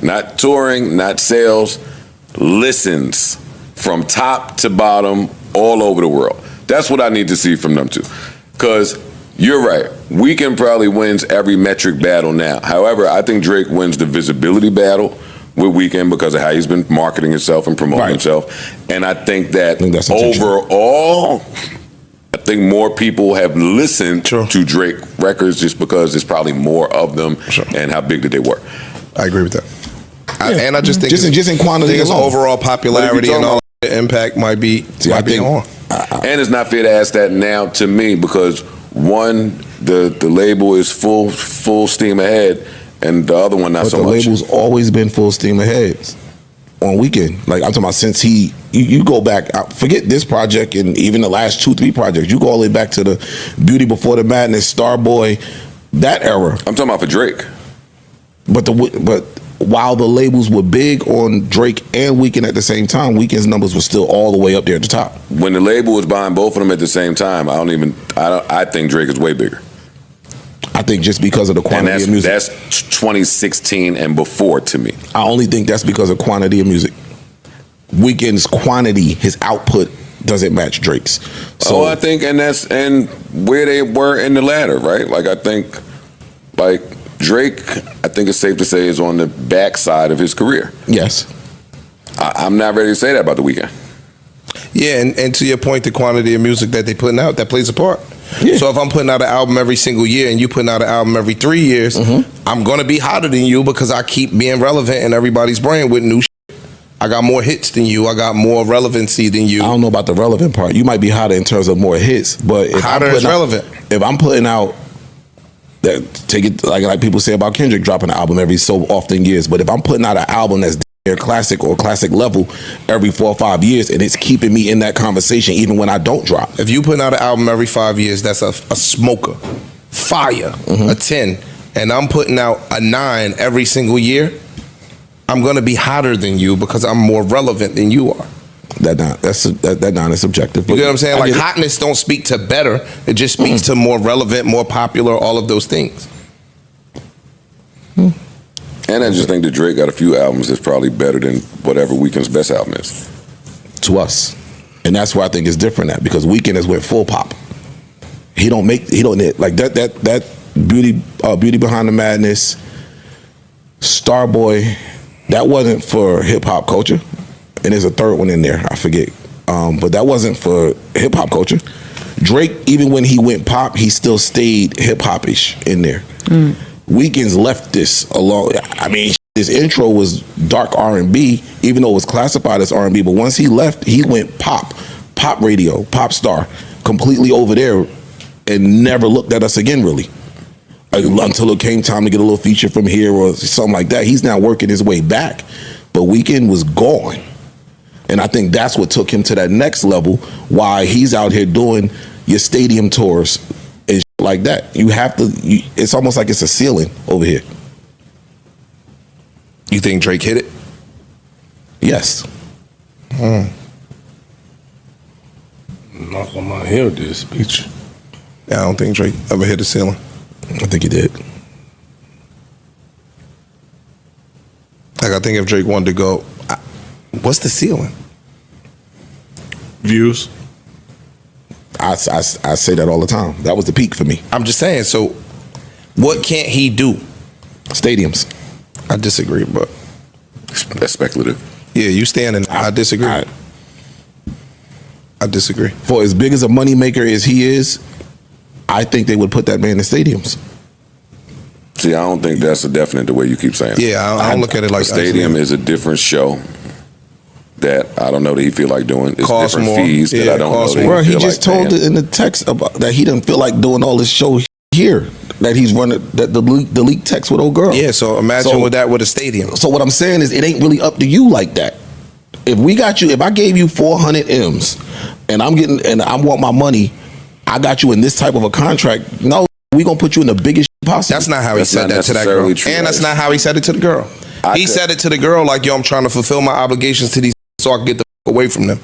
Not touring, not sales, listens from top to bottom all over the world. That's what I need to see from them two. Because you're right, Weeknd probably wins every metric battle now. However, I think Drake wins the visibility battle with Weeknd because of how he's been marketing himself and promoting himself. And I think that overall, I think more people have listened to Drake records just because there's probably more of them and how big that they were. I agree with that. And I just think just in quantity alone. Overall popularity and all the impact might be on. And it's not fair to ask that now to me because one, the label is full steam ahead, and the other one not so much. The label's always been full steam ahead on Weeknd. Like I'm talking about since you go back, forget this project and even the last 2-3 projects. You go all the way back to the Beauty Before the Madness, Starboy, that era. I'm talking about for Drake. But while the labels were big on Drake and Weeknd at the same time, Weeknd's numbers were still all the way up there at the top. When the label was buying both of them at the same time, I think Drake is way bigger. I think just because of the quantity of music. That's 2016 and before to me. I only think that's because of quantity of music. Weeknd's quantity, his output doesn't match Drake's. So I think, and where they were in the ladder, right? Like I think, like Drake, I think it's safe to say is on the backside of his career. Yes. I'm not ready to say that about the Weeknd. Yeah, and to your point, the quantity of music that they putting out, that plays a part. Yeah. So if I'm putting out an album every single year and you putting out an album every 3 years, I'm going to be hotter than you because I keep being relevant in everybody's brain with new shit. I got more hits than you. I got more relevancy than you. I don't know about the relevant part. You might be hotter in terms of more hits, but if hotter is relevant. If I'm putting out that, take it like people say about Kendrick dropping an album every so often years, but if I'm putting out an album that's classic or classic level every 4 or 5 years and it's keeping me in that conversation even when I don't drop. If you putting out an album every 5 years, that's a smoker, fire, a 10, and I'm putting out a 9 every single year, I'm gonna be hotter than you because I'm more relevant than you are. That 9 is subjective. You get what I'm saying? Like hotness don't speak to better, it just speaks to more relevant, more popular, all of those things. And I just think that Drake got a few albums that's probably better than whatever Weeknd's best album is. To us. And that's where I think it's different at, because Weeknd has went full pop. He don't like that Beauty Behind the Madness, Starboy, that wasn't for hip hop culture. And there's a third one in there, I forget. But that wasn't for hip hop culture. Drake, even when he went pop, he still stayed hip hop-ish in there. Weeknd's left this alone. I mean, his intro was dark R&B, even though it was classified as R&B. But once he left, he went pop radio, pop star, completely over there, and never looked at us again, really. Until it came time to get a little feature from here or something like that. He's now working his way back. But Weeknd was gone. And I think that's what took him to that next level, why he's out here doing your stadium tours and like that. You have to, it's almost like it's a ceiling over here. You think Drake hit it? Yes. Not on my head, this speech. Yeah, I don't think Drake ever hit the ceiling. I think he did. Like, I think if Drake wanted to go, what's the ceiling? Views. I say that all the time. That was the peak for me. I'm just saying, so what can't he do? Stadiums. I disagree, but that's speculative. Yeah, you standing. I disagree. I disagree. For as big as a moneymaker as he is, I think they would put that man in stadiums. See, I don't think that's a definite the way you keep saying it. Yeah, I don't look at it like a stadium is a different show that I don't know that he feel like doing. It's cost different more. fees that I don't know that Bro, he he feel just like told paying. in the text about that he doesn't feel like doing all this show here. That he's running that the leak text with old girl. Yeah, so imagine with that with a stadium. So what I'm saying is it ain't really up to you like that. If I gave you 400 M's and I want my money, I got you in this type of a contract. No, we gonna put you in the biggest possible. That's not how he said that to that girl. And that's not how he said it to the girl. He said it to the girl like, yo, I'm trying to fulfill my obligations to these so I can get the away from them.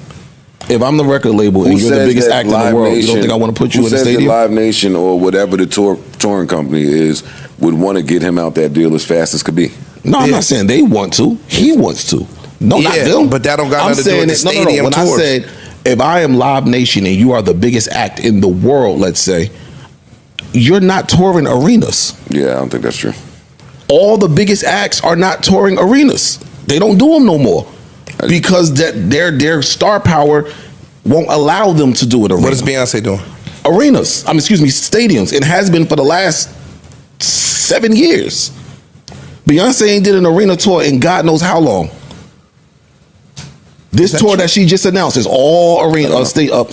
If I'm the record label and you're the biggest act in the world, you don't think I want to put you in the stadium? Live Nation or whatever the touring company is would want to get him out that deal as fast as could be? No, I'm not saying they want to. He wants to. No, not them. But that don't got nothing to do with the No. stadium When tours. I said, if I am Live Nation and you are the biggest act in the world, let's say, you're not touring arenas. Yeah, I don't think that's true. All the biggest acts are not touring arenas. They don't do them no more because their star power won't allow them to do it. What is Beyonce doing? Arenas. Stadiums. It has been for the last 7 years. Beyonce ain't did an arena tour in God knows how long. This tour that she just announced is all stadiums.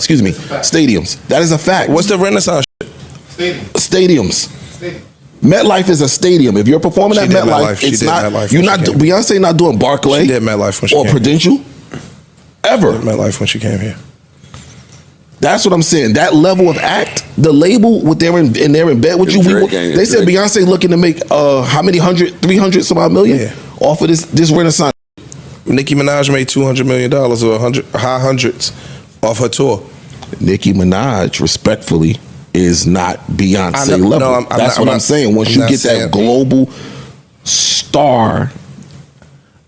That is a fact. What's the Renaissance shit? Stadiums. MetLife is a stadium. If you're performing at MetLife, it's not. You're not. Beyonce not doing Barclay. She did MetLife when she or came Prudential. Ever. MetLife when she came here. That's what I'm saying. That level of act, the label with they're in bed with you. They said Beyonce looking to make how many 300 some odd million off of this Renaissance. Nicki Minaj made $200 million or high hundreds off her tour. Nicki Minaj, respectfully, is not Beyonce level. No, That's what I'm saying. Once you get that global star.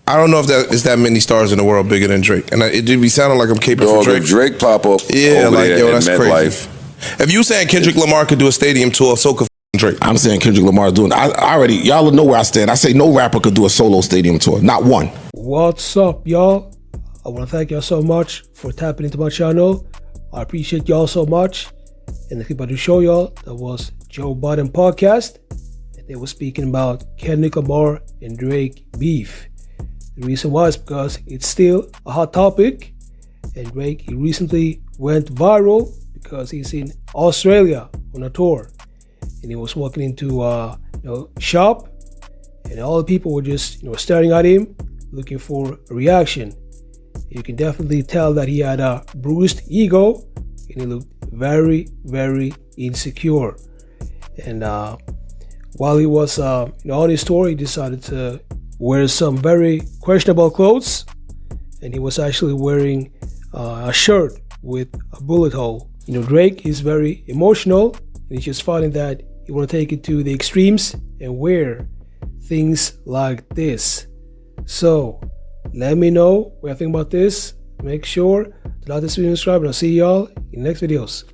I don't know if that is that many stars in the world bigger than Drake. And it do be sounding like I'm caping for Drake. If Drake pop up yeah, over like, there yo, in that's crazy. MetLife. If you saying Kendrick Lamar could do a stadium tour, so could Drake. I'm saying Kendrick Lamar doing. I already, y'all know where I stand. I say no rapper could do a solo stadium tour. Not one. What's up, y'all? I want to thank y'all so much for tapping into my channel. I appreciate y'all so much. And the clip I do show y'all, that was Joe Budden podcast. And they were speaking about Kendrick Lamar and Drake beef. The reason why is because it's still a hot topic. And Drake, he recently went viral because he's in Australia on a tour. And he was walking into a shop, and all the people were just staring at him, looking for a reaction. You can definitely tell that he had a bruised ego, and he looked very, very insecure. And while he was on his tour, he decided to wear some very questionable clothes, and he was actually wearing a shirt with a bullet hole. Drake is very emotional, and he's just finding that you want to take it to the extremes and wear things like this. So let me know what you think about this. Make sure to like this video and subscribe, and I'll see y'all in the next videos.